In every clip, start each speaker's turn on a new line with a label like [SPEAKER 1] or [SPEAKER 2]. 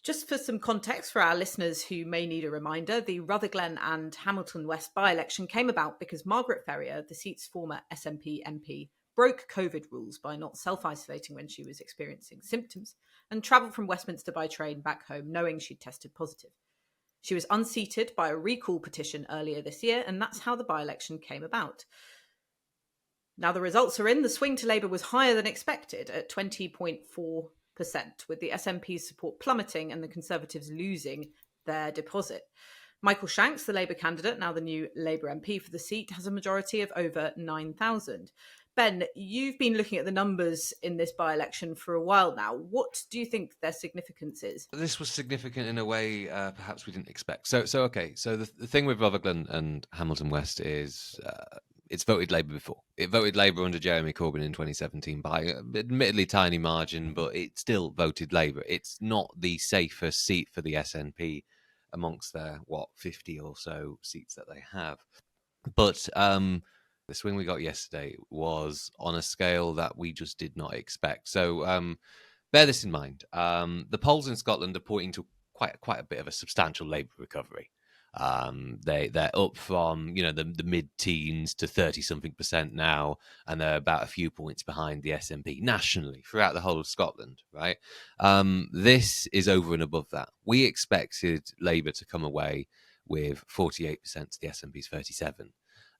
[SPEAKER 1] Just for some context for our listeners who may need a reminder, the Rutherglen and Hamilton West by-election came about because Margaret Ferrier, the seat's former SNP MP, broke COVID rules by not self-isolating when she was experiencing symptoms and travelled from Westminster by train back home knowing she'd tested positive. She was unseated by a recall petition earlier this year, and that's how the by-election came about. Now the results are in. The swing to Labour was higher than expected at 20.4%, with the SNP's support plummeting and the Conservatives losing their deposit. Michael Shanks, the Labour candidate, now the new Labour MP for the seat, has a majority of over 9,000. Ben, you've been looking at the numbers in this by-election for a while now. What do you think their significance is?
[SPEAKER 2] This was significant in a way perhaps we didn't expect. So the thing with Rutherglen and Hamilton West is it's voted Labour before. It voted Labour under Jeremy Corbyn in 2017 by an admittedly tiny margin, but it still voted Labour. It's not the safest seat for the SNP amongst their, 50 or so seats that they have. But the swing we got yesterday was on a scale that we just did not expect. So bear this in mind. The polls in Scotland are pointing to quite a bit of a substantial Labour recovery. They're up from the mid-teens to 30-something% now, and they're about a few points behind the SNP nationally throughout the whole of Scotland. Right, this is over and above that. We expected Labour to come away with 48% to the SNP's 37%.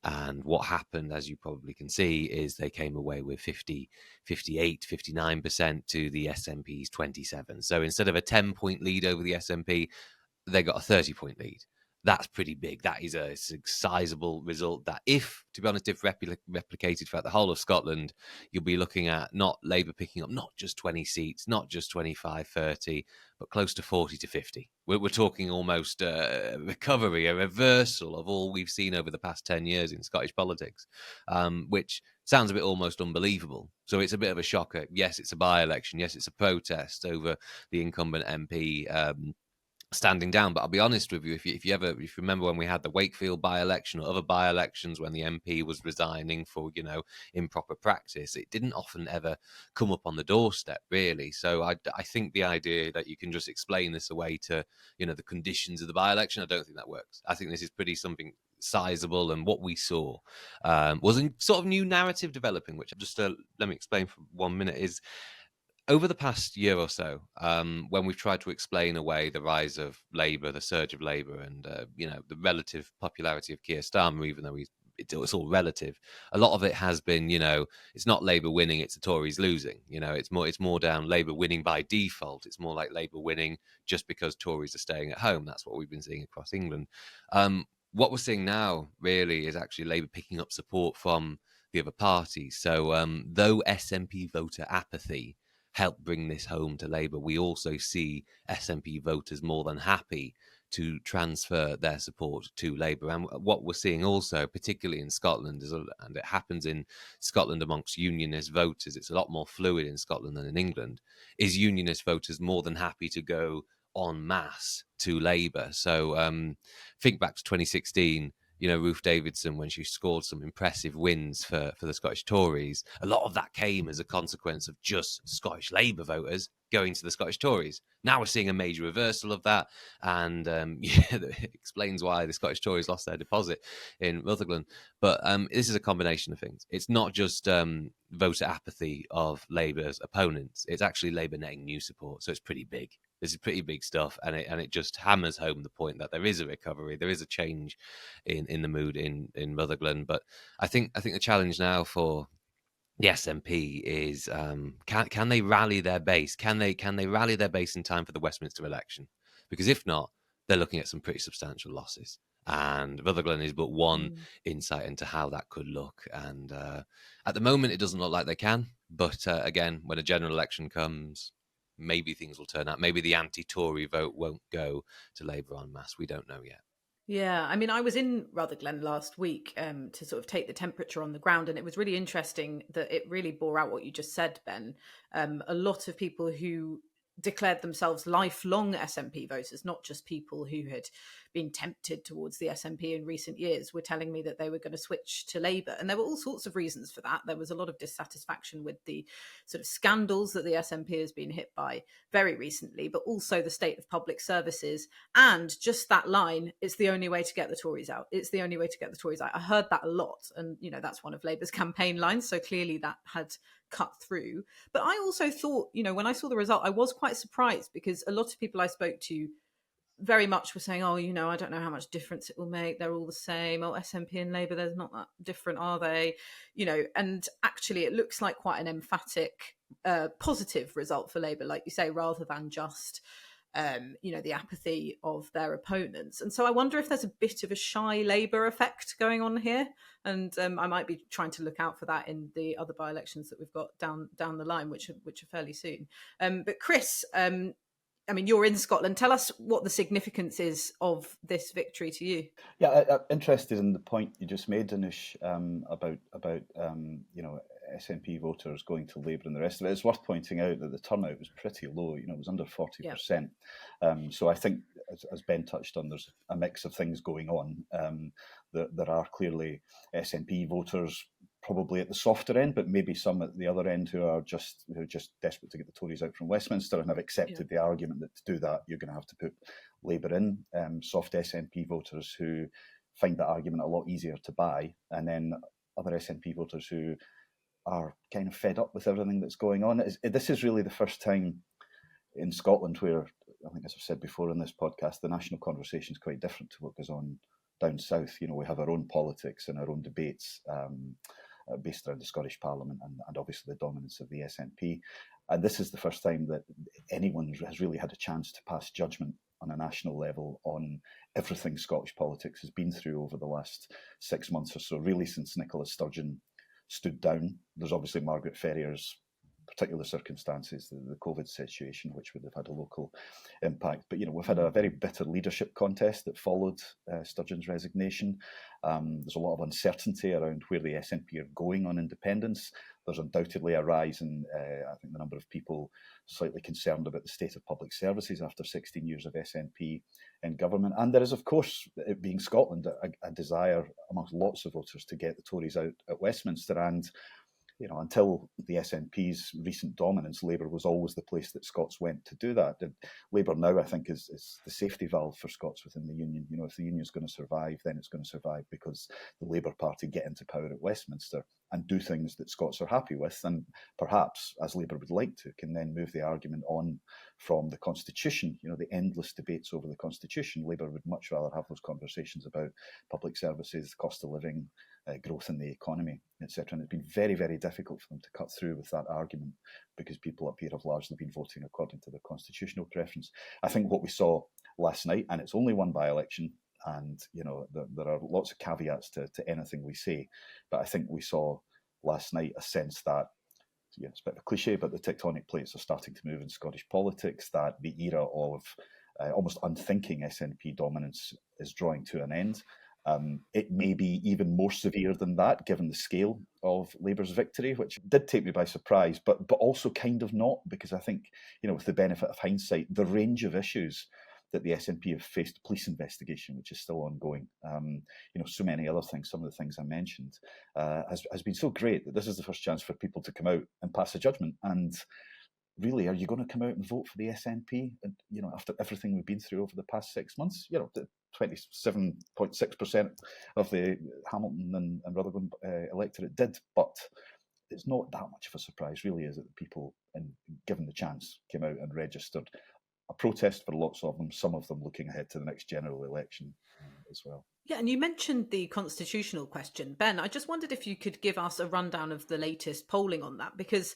[SPEAKER 2] And what happened, as you probably can see, is they came away with 50, 58, 59% to the SNP's 27%. So instead of a 10-point lead over the SNP, they got a 30-point lead. That's pretty big. That is a sizable result that, if replicated throughout the whole of Scotland, you'll be looking at not Labour picking up not just 20 seats, not just 25, 30, but close to 40 to 50. We're talking almost a recovery, a reversal of all we've seen over the past 10 years in Scottish politics, which sounds a bit almost unbelievable. So it's a bit of a shocker. Yes, it's a by-election. Yes, it's a protest over the incumbent MP standing down. But I'll be honest with you, if you remember when we had the Wakefield by-election or other by-elections when the MP was resigning for, improper practice, it didn't often ever come up on the doorstep, really. So I think the idea that you can just explain this away to, the conditions of the by-election, I don't think that works. I think this is pretty something sizable, and what we saw was a sort of new narrative developing, which just let me explain for 1 minute, is over the past year or so, when we've tried to explain away the rise of Labour, the surge of Labour, and the relative popularity of Keir Starmer, even though it's all relative, a lot of it has been, it's not Labour winning, it's the Tories losing. It's more down Labour winning by default. It's more like Labour winning just because Tories are staying at home. That's what we've been seeing across England. What we're seeing now really is actually Labour picking up support from the other parties. So though SNP voter apathy help bring this home to Labour, we also see SNP voters more than happy to transfer their support to Labour. And what we're seeing also, particularly in Scotland, and it happens in Scotland amongst unionist voters, it's a lot more fluid in Scotland than in England, is unionist voters more than happy to go en masse to Labour. So think back to 2016, Ruth Davidson, when she scored some impressive wins for the Scottish Tories, a lot of that came as a consequence of just Scottish Labour voters going to the Scottish Tories. Now we're seeing a major reversal of that, and it explains why the Scottish Tories lost their deposit in Rutherglen. But this is a combination of things. It's not just voter apathy of Labour's opponents. It's actually Labour netting new support, so it's pretty big. This is pretty big stuff, and it just hammers home the point that there is a recovery, there is a change in the mood in Rutherglen. But I think the challenge now for the SNP is can they rally their base? Can they rally their base in time for the Westminster election? Because if not, they're looking at some pretty substantial losses. And Rutherglen is but one insight into how that could look. And at the moment, it doesn't look like they can. But again, when a general election comes, maybe things will turn out. Maybe the anti-Tory vote won't go to Labour en masse. We don't know yet.
[SPEAKER 1] Yeah, I mean, I was in Rutherglen last week to sort of take the temperature on the ground, and it was really interesting that it really bore out what you just said, Ben. A lot of people who declared themselves lifelong SNP voters, not just people who had been tempted towards the SNP in recent years, were telling me that they were going to switch to Labour. And there were all sorts of reasons for that. There was a lot of dissatisfaction with the sort of scandals that the SNP has been hit by very recently, but also the state of public services. And just that line, it's the only way to get the Tories out. It's the only way to get the Tories out. I heard that a lot. And, that's one of Labour's campaign lines. So clearly that had cut through. But I also thought, when I saw the result, I was quite surprised, because a lot of people I spoke to very much were saying, I don't know how much difference it will make. They're all the same. SNP and Labour, they're not that different, are they? And actually it looks like quite an emphatic, positive result for Labour, like you say, rather than just, the apathy of their opponents. And so I wonder if there's a bit of a shy Labour effect going on here. And I might be trying to look out for that in the other by-elections that we've got down the line, which are fairly soon. But Chris, you're in Scotland. Tell us what the significance is of this victory to you.
[SPEAKER 3] Yeah, I'm interested in the point you just made, Anoosh, about SNP voters going to Labour and the rest of it. It's worth pointing out that the turnout was pretty low. It was under 40%. Yeah. So I think, as Ben touched on, there's a mix of things going on. There are clearly SNP voters probably at the softer end, but maybe some at the other end who are just desperate to get the Tories out from Westminster and have accepted the argument that to do that you're going to have to put Labour in. Soft SNP voters who find that argument a lot easier to buy, and then other SNP voters who are kind of fed up with everything that's going on. This is really the first time in Scotland where, I think as I've said before in this podcast, the national conversation is quite different to what goes on down south. We have our own politics and our own debates based around the Scottish Parliament and obviously the dominance of the SNP. And this is the first time that anyone has really had a chance to pass judgment on a national level on everything Scottish politics has been through over the last 6 months or so, really since Nicola Sturgeon stood down. There's obviously Margaret Ferrier's particular circumstances, the COVID situation, which would have had a local impact. But, we've had a very bitter leadership contest that followed Sturgeon's resignation. There's a lot of uncertainty around where the SNP are going on independence. There's undoubtedly a rise in, I think, the number of people slightly concerned about the state of public services after 16 years of SNP in government. And there is, of course, it being Scotland, a desire amongst lots of voters to get the Tories out at Westminster. And until the SNP's recent dominance, Labour was always the place that Scots went to do that. And Labour now, I think, is the safety valve for Scots within the Union. If the Union is going to survive, then it's going to survive because the Labour Party get into power at Westminster and do things that Scots are happy with, and perhaps, as Labour would like to, can then move the argument on from the Constitution. The endless debates over the Constitution. Labour would much rather have those conversations about public services, cost of living, growth in the economy, etc. And it's been very, very difficult for them to cut through with that argument because people up here have largely been voting according to their constitutional preference. I think what we saw last night, and it's only one by-election, and there are lots of caveats to anything we say, but I think we saw last night a sense that, it's a bit of a cliche, but the tectonic plates are starting to move in Scottish politics, that the era of almost unthinking SNP dominance is drawing to an end. It may be even more severe than that, given the scale of Labour's victory, which did take me by surprise, but also kind of not, because I think, with the benefit of hindsight, the range of issues that the SNP have faced, the police investigation, which is still ongoing, so many other things, some of the things I mentioned, has been so great that this is the first chance for people to come out and pass a judgment. And really, are you going to come out and vote for the SNP? And, after everything we've been through over the past 6 months, 27.6% of the Hamilton and Rutherglen electorate did, but it's not that much of a surprise, really, is it? That people, and given the chance, came out and registered. A protest for lots of them, some of them looking ahead to the next general election as well.
[SPEAKER 1] Yeah, and you mentioned the constitutional question. Ben, I just wondered if you could give us a rundown of the latest polling on that, because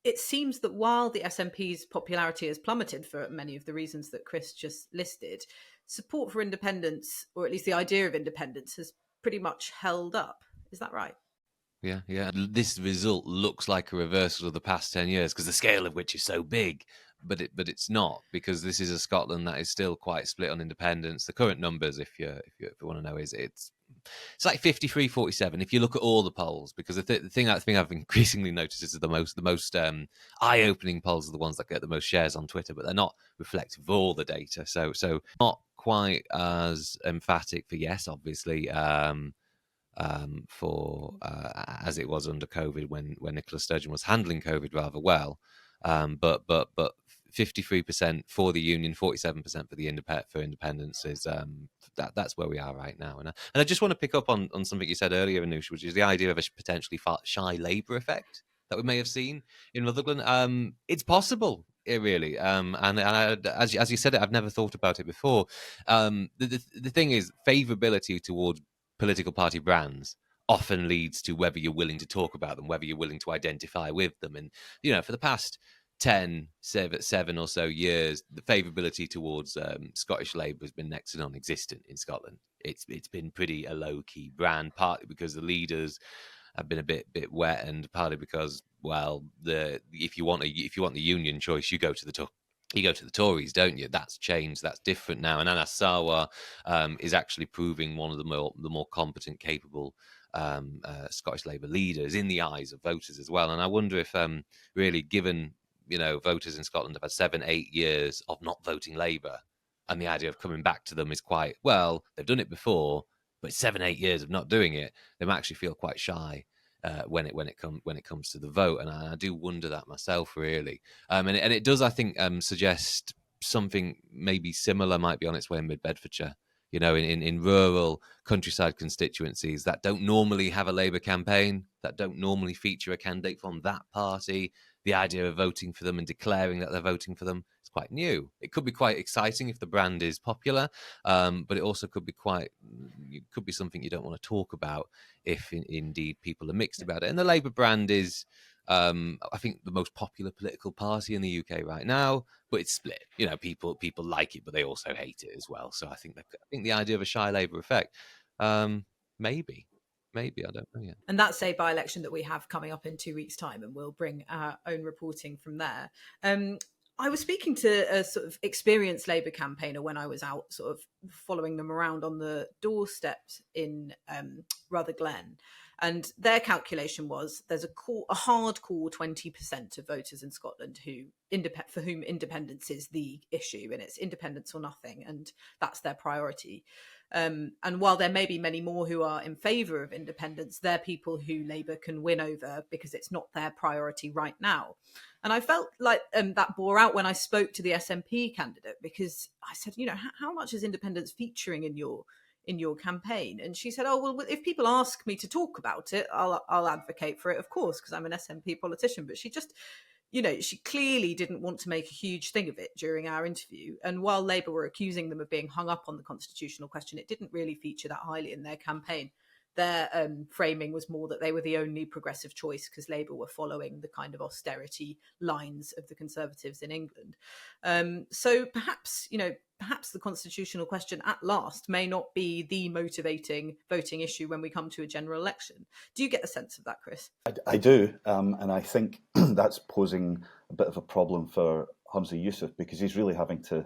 [SPEAKER 1] it seems that while the SNP's popularity has plummeted for many of the reasons that Chris just listed, support for independence, or at least the idea of independence, has pretty much held up. Is that right?
[SPEAKER 2] Yeah. This result looks like a reversal of the past 10 years because the scale of which is so big, but it's not, because this is a Scotland that is still quite split on independence. The current numbers, if you want to know, is it's it's like 53-47 if you look at all the polls, because the thing I've increasingly noticed is the most eye-opening polls are the ones that get the most shares on Twitter, but they're not reflective of all the data. So not quite as emphatic for yes, obviously, for as it was under COVID when Nicola Sturgeon was handling COVID rather well, but 53% for the Union, 47% for the independents is that's where we are right now. And I just want to pick up on something you said earlier, Anoosh, which is the idea of a potentially shy Labour effect that we may have seen in Rutherglen. It's possible. Really, and as you said it, I've never thought about it before. The thing is, favourability towards political party brands often leads to whether you're willing to talk about them, whether you're willing to identify with them. And, for the past 7 or so years, the favourability towards Scottish Labour has been next to non-existent in Scotland. It's been pretty a low-key brand, partly because the leaders have been a bit wet, and partly because, well, if you want the Union choice, you go to the Tories, don't you? That's changed. That's different now. And Anas Sarwar is actually proving one of the more competent, capable Scottish Labour leaders in the eyes of voters as well. And I wonder if really, given voters in Scotland have had 7-8 years of not voting Labour, and the idea of coming back to them is quite, well, they've done it before, but 7-8 years of not doing it, they might actually feel quite shy when it comes to the vote. And I do wonder that myself, really. And it does, I think, suggest something maybe similar might be on its way in Mid-Bedfordshire. In rural countryside constituencies that don't normally have a Labour campaign, that don't normally feature a candidate from that party, the idea of voting for them and declaring that they're voting for them is quite new. It could be quite exciting if the brand is popular, but it also could be something you don't want to talk about if indeed people are mixed about it. And the Labour brand is, I think, the most popular political party in the UK right now, but it's split. People like it, but they also hate it as well. So I think the idea of a shy Labour effect, maybe I don't know yet.
[SPEAKER 1] And that's a by-election that we have coming up in 2 weeks' time, and we'll bring our own reporting from there. I was speaking to a sort of experienced Labour campaigner when I was out sort of following them around on the doorsteps in Rutherglen. And their calculation was there's a hardcore 20% of voters in Scotland for whom independence is the issue, and it's independence or nothing, and that's their priority. And while there may be many more who are in favour of independence, they're people who Labour can win over because it's not their priority right now. And I felt like that bore out when I spoke to the SNP candidate, because I said, how much is independence featuring in your campaign? And she said, oh, well, if people ask me to talk about it, I'll advocate for it, of course, because I'm an SNP politician. But she just, she clearly didn't want to make a huge thing of it during our interview. And while Labour were accusing them of being hung up on the constitutional question, it didn't really feature that highly in their campaign. Their framing was more that they were the only progressive choice because Labour were following the kind of austerity lines of the Conservatives in England. So perhaps the constitutional question at last may not be the motivating voting issue when we come to a general election. Do you get a sense of that, Chris?
[SPEAKER 3] I do, and I think that's posing a bit of a problem for Humza Yousaf, because he's really having to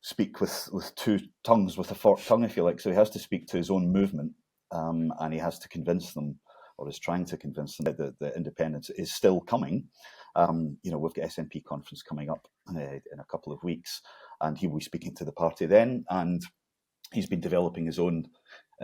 [SPEAKER 3] speak with two tongues, with a forked tongue, if you like. So he has to speak to his own movement, and he has to convince them, or is trying to convince them, that independence is still coming. We've got SNP conference coming up in a couple of weeks, and he will be speaking to the party then, and he's been developing his own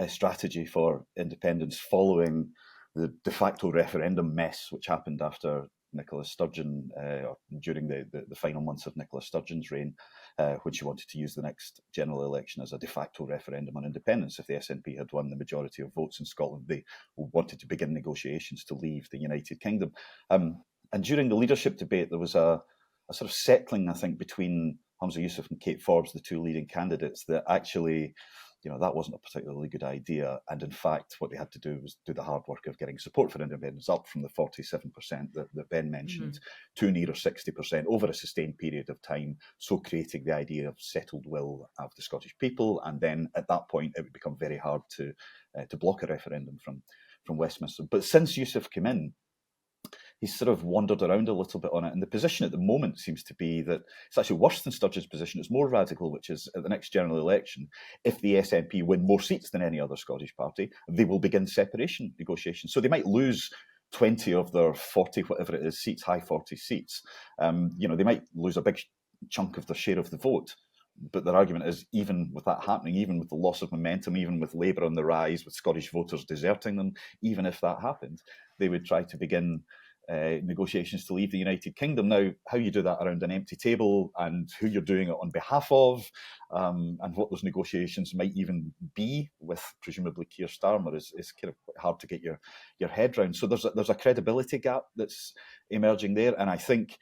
[SPEAKER 3] strategy for independence following the de facto referendum mess which happened after Nicola Sturgeon, or during the final months of Nicola Sturgeon's reign, when she wanted to use the next general election as a de facto referendum on independence. If the SNP had won the majority of votes in Scotland, they wanted to begin negotiations to leave the United Kingdom. And during the leadership debate, there was a sort of settling, I think, between Humza Yousaf and Kate Forbes, the two leading candidates, that actually, that wasn't a particularly good idea. And in fact, what they had to do was do the hard work of getting support for independence up from the 47% that Ben mentioned to nearer 60% over a sustained period of time. So creating the idea of settled will of the Scottish people. And then at that point, it would become very hard to block a referendum from Westminster. But since Yousaf came in, he's sort of wandered around a little bit on it. And the position at the moment seems to be that it's actually worse than Sturgeon's position. It's more radical, which is at the next general election, if the SNP win more seats than any other Scottish party, they will begin separation negotiations. So they might lose 20 of their 40, whatever it is, seats, high 40 seats. They might lose a big chunk of their share of the vote. But their argument is, even with that happening, even with the loss of momentum, even with Labour on the rise, with Scottish voters deserting them, even if that happened, they would try to begin negotiations to leave the United Kingdom. Now, how you do that around an empty table and who you're doing it on behalf of, and what those negotiations might even be with presumably Keir Starmer is kind of quite hard to get your head round. So there's a credibility gap that's emerging there. And I think,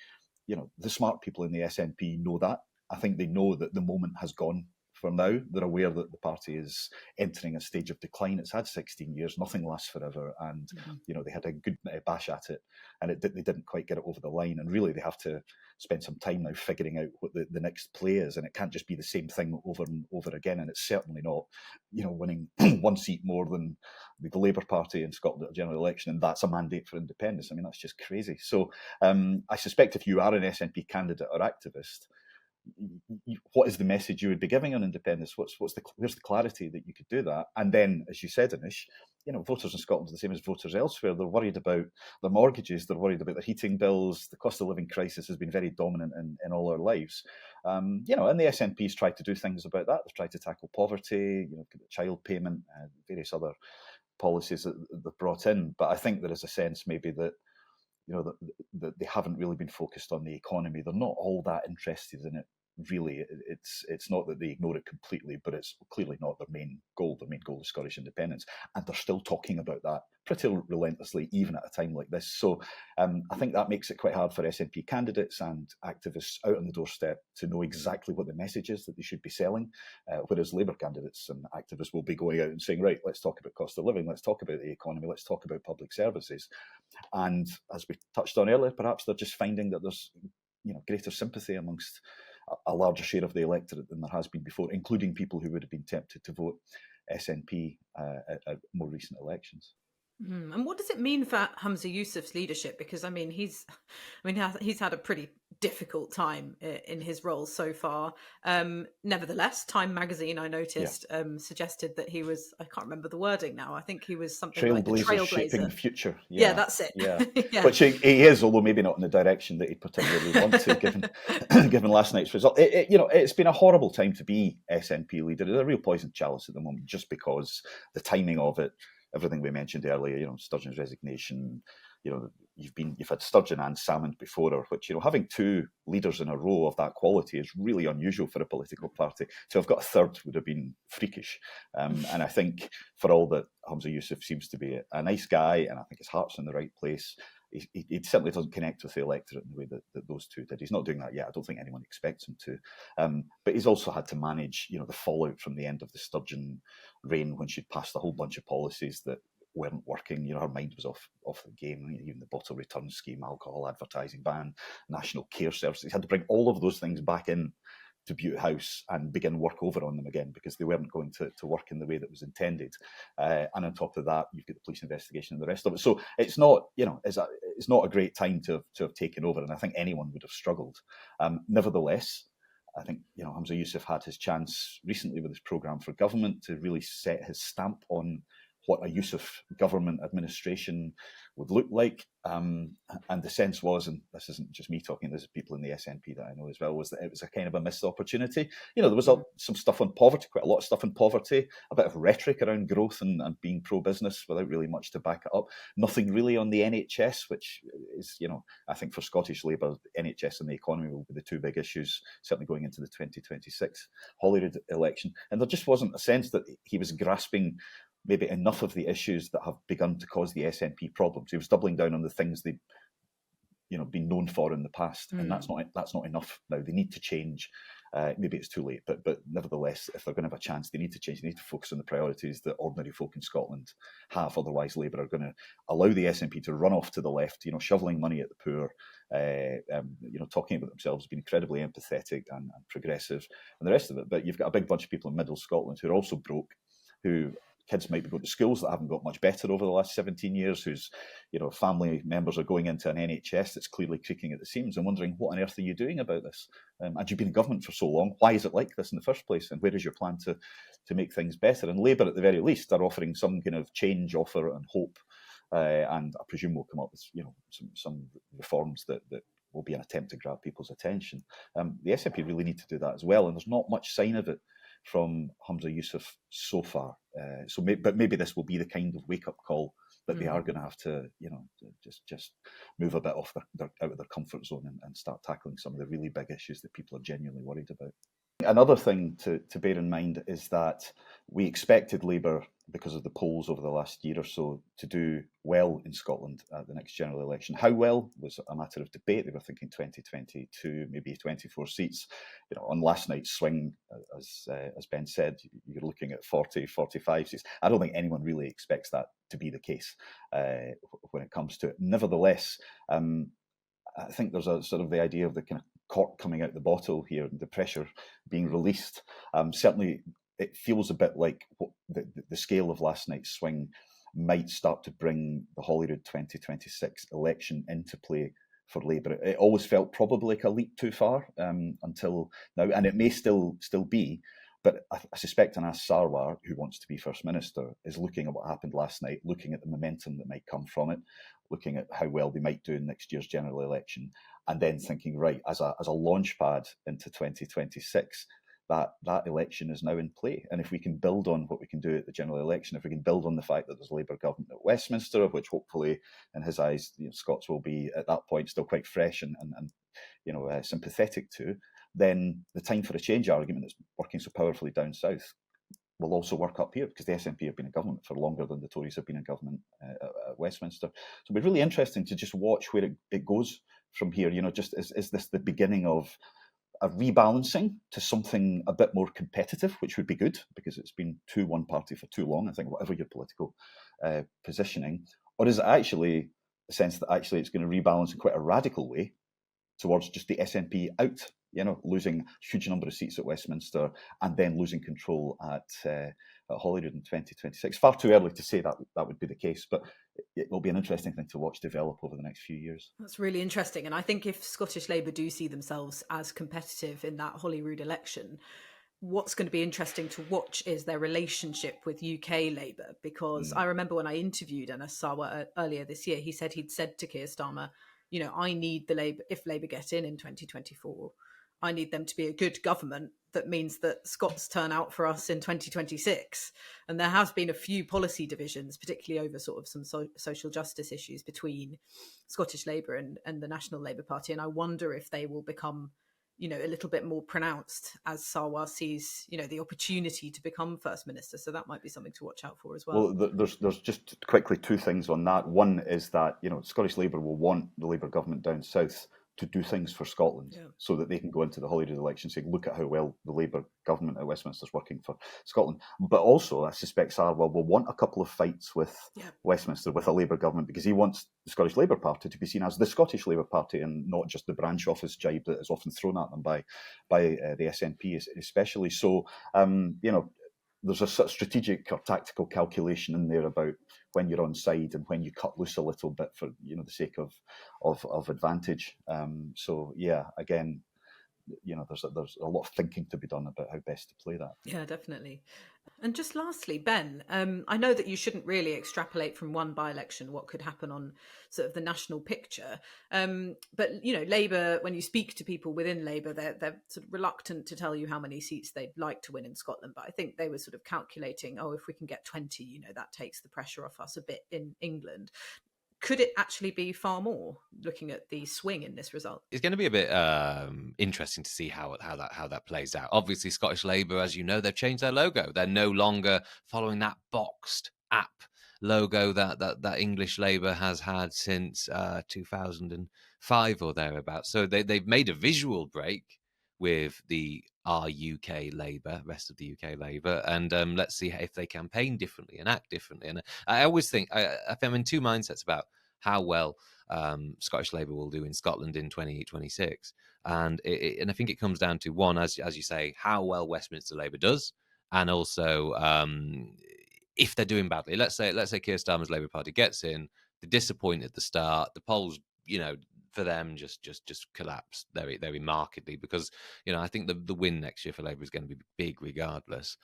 [SPEAKER 3] the smart people in the SNP know that. I think they know that the moment has gone for now. They're aware that the party is entering a stage of decline. It's had 16 years, nothing lasts forever. And, they had a good bash at it and they didn't quite get it over the line. And really, they have to spend some time now figuring out what the next play is. And it can't just be the same thing over and over again. And it's certainly not, winning one seat more than the Labour Party in Scotland at a general election. And that's a mandate for independence. I mean, that's just crazy. So I suspect if you are an SNP candidate or activist, what is the message you would be giving on independence? Where's the clarity that you could do that? And then, as you said, Anoosh, voters in Scotland are the same as voters elsewhere. They're worried about their mortgages. They're worried about their heating bills. The cost of living crisis has been very dominant in all our lives. And the SNP's tried to do things about that. They've tried to tackle poverty, child payment, various other policies that they've brought in. But I think there is a sense maybe that that they haven't really been focused on the economy. They're not all that interested in it, really. It's not that they ignore it completely, but it's clearly not their main goal. Their main goal is Scottish independence. And they're still talking about that pretty relentlessly, even at a time like this. So I think that makes it quite hard for SNP candidates and activists out on the doorstep to know exactly what the message is that they should be selling, whereas Labour candidates and activists will be going out and saying, right, let's talk about cost of living, let's talk about the economy, let's talk about public services. And as we touched on earlier, perhaps they're just finding that there's greater sympathy amongst a larger share of the electorate than there has been before, including people who would have been tempted to vote SNP at more recent elections.
[SPEAKER 1] And what does it mean for Humza Yousaf's leadership? Because he's had a pretty difficult time in his role so far. Nevertheless, Time magazine, I noticed, suggested that he was, I can't remember the wording now, I think he was something like the trailblazer.
[SPEAKER 3] Shaping the future.
[SPEAKER 1] Yeah, that's it.
[SPEAKER 3] Yeah. Which he is, although maybe not in the direction that he'd particularly want to, given last night's result. It's been a horrible time to be SNP leader. It's a real poison chalice at the moment, just because the timing of it, everything we mentioned earlier, Sturgeon's resignation, you've had Sturgeon and Salmond before her, which, having two leaders in a row of that quality is really unusual for a political party. To have got a third would have been freakish. And I think for all that Humza Yousaf seems to be a nice guy, and I think his heart's in the right place, he certainly doesn't connect with the electorate in the way that those two did. He's not doing that yet. I don't think anyone expects him to. But he's also had to manage, the fallout from the end of the Sturgeon reign, when she'd passed a whole bunch of policies that weren't working. Her mind was off the game. Even the bottle return scheme, alcohol advertising ban, national care services. He had to bring all of those things back in to Bute House and begin work over on them again, because they weren't going to work in the way that was intended. And on top of that, you've got the police investigation and the rest of it. So it's not, it's not a great time to have taken over, and I think anyone would have struggled. Nevertheless, I think Humza Yousaf had his chance recently with his programme for government to really set his stamp on what a Yousaf government administration would look like. And the sense was, and this isn't just me talking, there's people in the SNP that I know as well, was that it was a kind of a missed opportunity. There was some stuff on poverty, quite a lot of stuff on poverty, a bit of rhetoric around growth and being pro-business without really much to back it up. Nothing really on the NHS, which is, I think for Scottish Labour, the NHS and the economy will be the two big issues, certainly going into the 2026 Holyrood election. And there just wasn't a sense that he was grasping maybe enough of the issues that have begun to cause the SNP problems. He was doubling down on the things they've been known for in the past, and that's not enough now. They need to change. Maybe it's too late, but nevertheless, if they're going to have a chance, they need to change. They need to focus on the priorities that ordinary folk in Scotland have. Otherwise, Labour are going to allow the SNP to run off to the left, shoveling money at the poor, talking about themselves, being incredibly empathetic and progressive, and the rest of it. But you've got a big bunch of people in Middle Scotland who are also broke, who kids might be going to schools that haven't got much better over the last 17 years, whose family members are going into an NHS that's clearly creaking at the seams and wondering, what on earth are you doing about this? And you've been in government for so long. Why is it like this in the first place? And where is your plan to make things better? And Labour, at the very least, are offering some kind of change offer and hope. And I presume we'll come up with some reforms that will be an attempt to grab people's attention. The SNP really need to do that as well, and there's not much sign of it from Humza Yousaf so far. But maybe this will be the kind of wake-up call that they are going to have to, just move a bit off out of their comfort zone and start tackling some of the really big issues that people are genuinely worried about. Another thing to bear in mind is that we expected Labour, because of the polls over the last year or so, to do well in Scotland at the next general election. How well was a matter of debate. They were thinking 2022, maybe 24 seats. On last night's swing, as Ben said, you're looking at 40, 45 seats. I don't think anyone really expects that to be the case when it comes to it. Nevertheless, I think there's a sort of the idea of the kind of cork coming out the bottle here, the pressure being released. Certainly, it feels a bit like the scale of last night's swing might start to bring the Holyrood 2026 election into play for Labour. It always felt probably like a leap too far until now, and it may still be. But I suspect Anoosh Sarwar, who wants to be First Minister, is looking at what happened last night, looking at the momentum that might come from it, looking at how well they might do in next year's general election, and then thinking, right, as a launch pad into 2026, that election is now in play. And if we can build on what we can do at the general election, if we can build on the fact that there's a Labour government at Westminster, which hopefully, in his eyes, Scots will be at that point still quite fresh and sympathetic to, then the time for a change argument that's working so powerfully down south will also work up here, because the SNP have been in government for longer than the Tories have been in government at Westminster. So it'll be really interesting to just watch where it goes from here. Just is this the beginning of a rebalancing to something a bit more competitive, which would be good, because it's been too one party for too long, I think, whatever your political positioning? Or is it actually a sense that actually it's going to rebalance in quite a radical way towards just the SNP out, losing a huge number of seats at Westminster and then losing control at Holyrood in 2026? Far too early to say that would be the case, but it will be an interesting thing to watch develop over the next few years.
[SPEAKER 1] That's really interesting. And I think if Scottish Labour do see themselves as competitive in that Holyrood election, what's going to be interesting to watch is their relationship with UK Labour, because I remember when I interviewed Anoosh Sarwar earlier this year, he said he'd said to Keir Starmer, I need the Labour, if Labour get in 2024, I need them to be a good government that means that Scots turn out for us in 2026. And there has been a few policy divisions, particularly over sort of some social justice issues between Scottish Labour and the National Labour Party. And I wonder if they will become, a little bit more pronounced as Sarwar sees, the opportunity to become First Minister. So that might be something to watch out for as well.
[SPEAKER 3] Well, there's just quickly two things on that. One is that, Scottish Labour will want the Labour government down south to do things for Scotland, so that they can go into the Holyrood election saying, look at how well the Labour government at Westminster is working for Scotland. But also, I suspect Sarwar will want a couple of fights with Westminster, with a Labour government, because he wants the Scottish Labour Party to be seen as the Scottish Labour Party and not just the branch office jibe that is often thrown at them by the SNP especially. So, there's a sort of strategic or tactical calculation in there about when you're on side and when you cut loose a little bit for the sake of advantage. So yeah, again, there's a lot of thinking to be done about how best to play that.
[SPEAKER 1] Yeah, definitely. And just lastly, Ben, I know that you shouldn't really extrapolate from one by-election what could happen on sort of the national picture. But, Labour, when you speak to people within Labour, they're sort of reluctant to tell you how many seats they'd like to win in Scotland. But I think they were sort of calculating, if we can get 20, that takes the pressure off us a bit in England. Could it actually be far more, looking at the swing in this result?
[SPEAKER 2] It's going to be a bit interesting to see how that plays out. Obviously, Scottish Labour, as you know, they've changed their logo. They're no longer following that boxed app logo that English Labour has had since 2005 or thereabouts. So they've made a visual break with the UK Labour, rest of the UK Labour, and let's see if they campaign differently and act differently. And I always think I'm in two mindsets about how well Scottish Labour will do in Scotland in 2026, and I think it comes down to one, as you say, how well Westminster Labour does, and also if they're doing badly. Let's say Keir Starmer's Labour Party gets in, they're disappointed at the start, the polls, for them just collapse very, very markedly, because I think the win next year for Labour is going to be big regardless.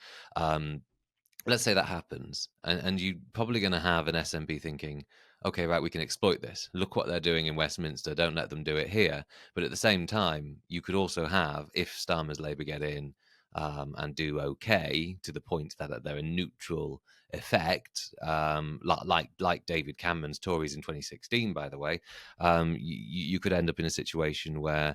[SPEAKER 2] Let's say that happens, and you're probably going to have an SNP thinking, okay, right, we can exploit this. Look what they're doing in Westminster. Don't let them do it here. But at the same time, you could also have, if Starmer's Labour get in and do okay to the point that they're a neutral effect, like David Cameron's Tories in 2016, by the way, you could end up in a situation where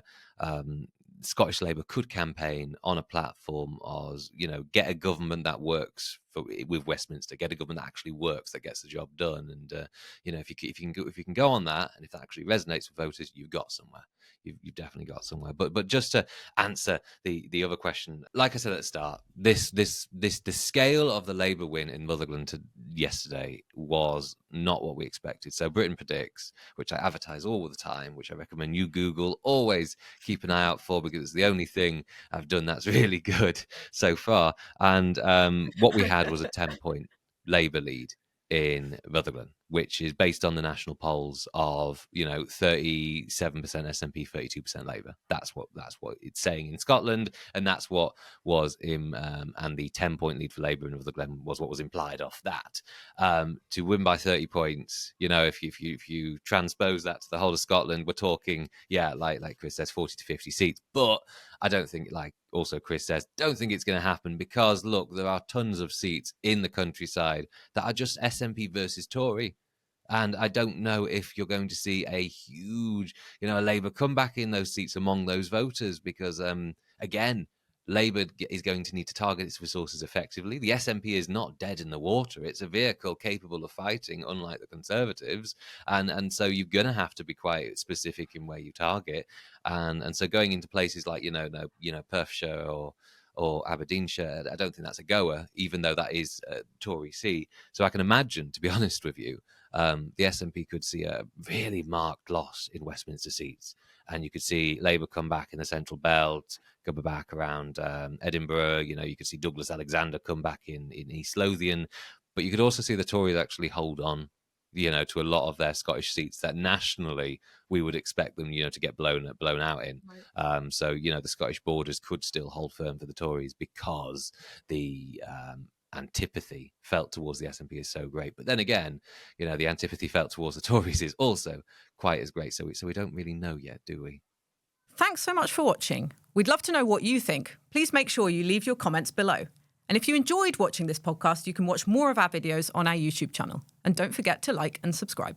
[SPEAKER 2] Scottish Labour could campaign on a platform as, get a government that works with Westminster, get a government that actually works, that gets the job done, and if you can go on that, and if that actually resonates with voters, you've got somewhere. You've definitely got somewhere. But just to answer the other question, like I said at the start, the scale of the Labour win in Rutherglen yesterday was not what we expected. So Britain Predicts, which I advertise all the time, which I recommend you Google, always keep an eye out for, because it's the only thing I've done that's really good so far. And what we had was a 10-point Labour lead in Rutherglen, which is based on the national polls of 37% SNP, 32% Labour. That's what it's saying in Scotland, and that's what was in and the 10-point lead for Labour in Rutherglen was what was implied off that. To win by 30 points, if you transpose that to the whole of Scotland, we're talking, like Chris says, 40 to 50 seats. But I don't think, like also Chris says, don't think it's going to happen, because look, there are tons of seats in the countryside that are just SNP versus Tory. And I don't know if you're going to see a huge, a Labour comeback in those seats among those voters, because, again, Labour is going to need to target its resources effectively. The SNP is not dead in the water. It's a vehicle capable of fighting, unlike the Conservatives. And so you're going to have to be quite specific in where you target. And so going into places like, Perthshire or Aberdeenshire, I don't think that's a goer, even though that is a Tory seat. So I can imagine, to be honest with you, the SNP could see a really marked loss in Westminster seats. And you could see Labour come back in the Central Belt, go back around Edinburgh. You could see Douglas Alexander come back in East Lothian. But you could also see the Tories actually hold on, to a lot of their Scottish seats that nationally we would expect them, to get blown out in. Right. So, the Scottish borders could still hold firm for the Tories, because the antipathy felt towards the SNP is so great. But then again, the antipathy felt towards the Tories is also quite as great. So we don't really know yet, do we?
[SPEAKER 1] Thanks so much for watching. We'd love to know what you think. Please make sure you leave your comments below. And if you enjoyed watching this podcast, you can watch more of our videos on our YouTube channel. And don't forget to like and subscribe.